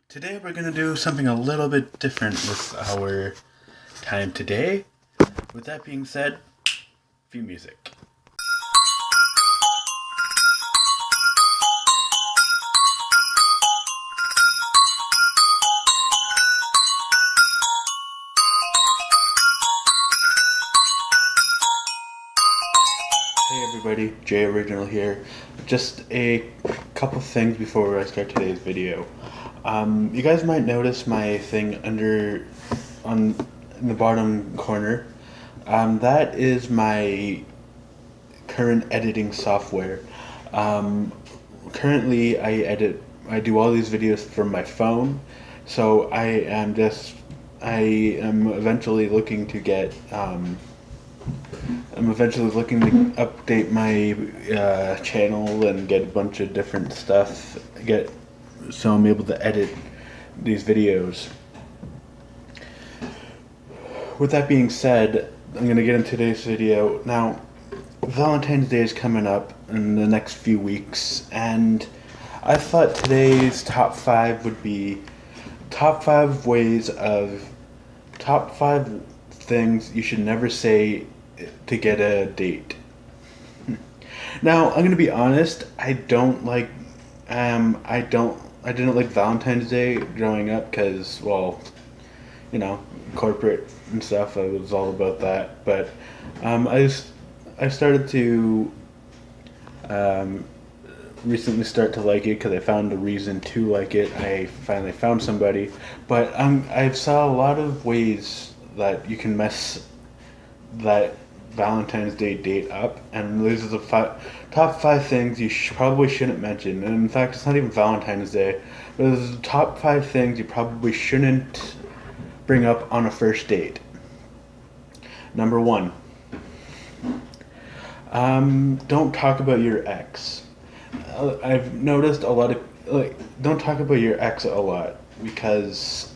Today we're going to do something a little bit different with our time today. With that being said, cue music. Hey everybody, Jay Original here. Just a couple things before I start today's video. You guys might notice my thing in the bottom corner. That is my current editing software. Currently I do all these videos from my phone, so I am eventually looking to get I'm eventually looking to update my channel and get a bunch of different stuff. So I'm able to edit these videos. With that being said, I'm going to get into today's video. Now, Valentine's Day is coming up in the next few weeks, and I thought today's top 5 would be top 5 things you should never say to get a date. Now, I'm gonna be honest. I didn't like Valentine's Day growing up because, well, corporate and stuff. I was all about that. But I started to recently start to like it because I found a reason to like it. I finally found somebody. But I saw a lot of ways that you can mess that Valentine's Day date up, and these are the top 5 things you probably shouldn't mention. And in fact, it's not even Valentine's Day, but this is the top 5 things you probably shouldn't bring up on a first date. Number 1, don't talk about your ex. I've noticed a lot of don't talk about your ex a lot because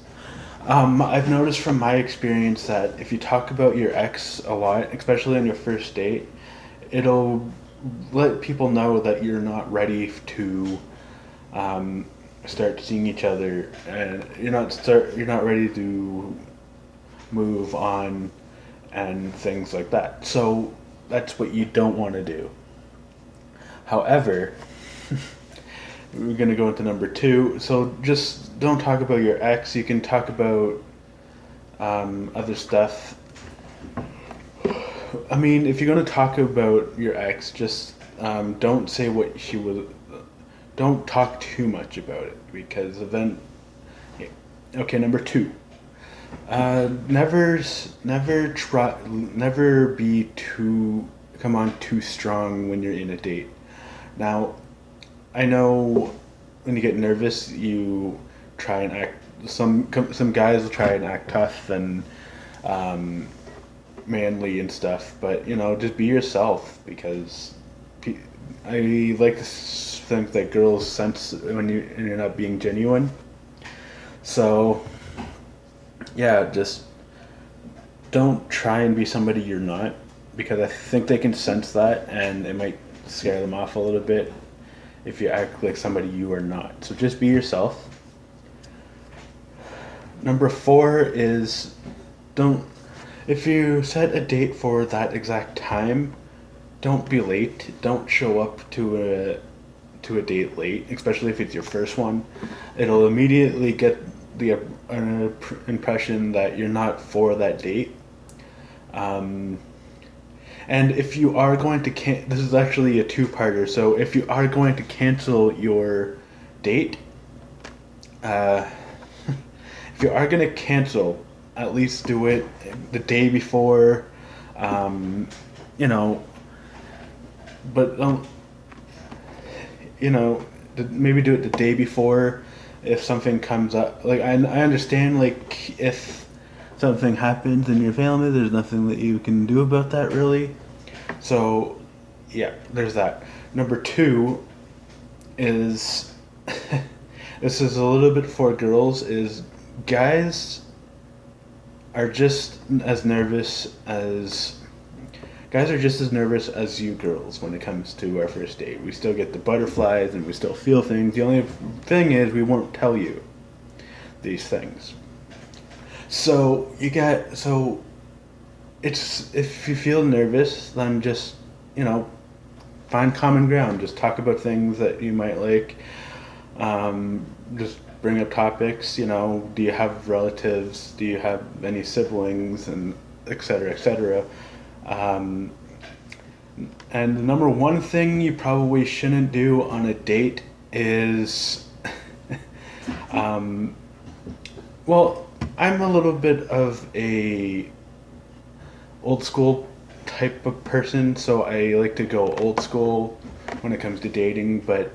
I've noticed from my experience that if you talk about your ex a lot, especially on your first date, it'll let people know that you're not ready to start seeing each other, and you're not ready to move on and things like that. So that's what you don't want to do. However, we're going to go into number 2. So just don't talk about your ex. You can talk about other stuff. I mean, if you're going to talk about your ex, just don't say what she was. Don't talk too much about it, because then. Okay, number 2. Never come on too strong when you're in a date. Now, I know when you get nervous, you try and act. Some guys will try and act tough and manly and stuff, but just be yourself, because I like to think that girls sense when you're not being genuine. So yeah, just don't try and be somebody you're not, because I think they can sense that, and it might scare them off a little bit if you act like somebody you are not. So just be yourself. Number 4 is if you set a date for that exact time, don't be late. Don't show up to a date late, especially if it's your first one. It'll immediately get the impression that you're not for that date. And if you are going to this is actually a 2-parter. So if you are going to cancel your date, if you are going to cancel, at least do it the day before. But maybe do it the day before if something comes up. Like I understand, like if something happens in your family, there's nothing that you can do about that, really. So yeah, there's that. Number 2 is this is a little bit for girls, is guys are just as nervous as you girls when it comes to our first date. We still get the butterflies and we still feel things. The only thing is we won't tell you. these things. So it's, if you feel nervous, then just, you know, find common ground. Just talk about things that you might like. Just bring up topics. You know, do you have relatives? Do you have any siblings? And et cetera, et cetera. And the number one thing you probably shouldn't do on a date is, well, I'm a little bit of a old school type of person, so I like to go old school when it comes to dating. But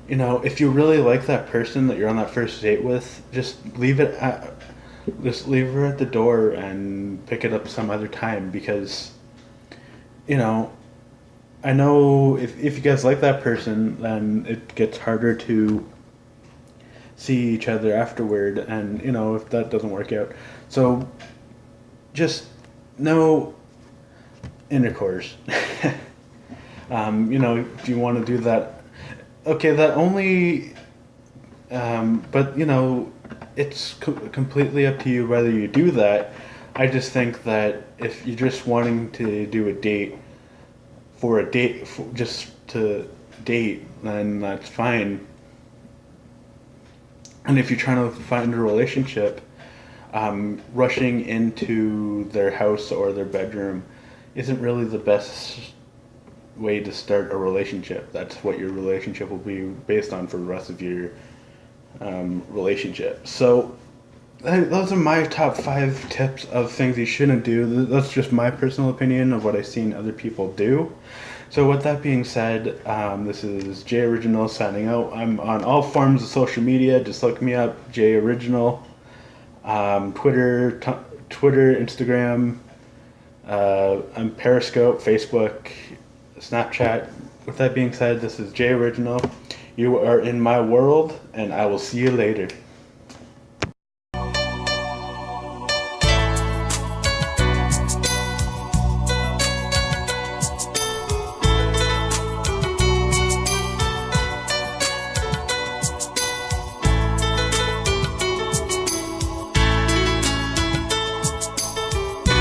you know, if you really like that person that you're on that first date with, just leave her at the door and pick it up some other time, because you know, I know if you guys like that person, then it gets harder to see each other afterward, and you know, if that doesn't work out, so just no intercourse. You know, if you want to do that, okay, that only, but you know, it's completely up to you whether you do that. I just think that if you're just wanting to do a date for a date, just to date, then that's fine. And if you're trying to find a relationship, rushing into their house or their bedroom isn't really the best way to start a relationship. That's what your relationship will be based on for the rest of your relationship. So those are my top 5 tips of things you shouldn't do. That's just my personal opinion of what I've seen other people do. So with that being said, this is Jay Original signing out. I'm on all forms of social media. Just look me up, Jay Original. Twitter, Instagram. I'm Periscope, Facebook, Snapchat. With that being said, this is Jay Original. You are in my world, and I will see you later.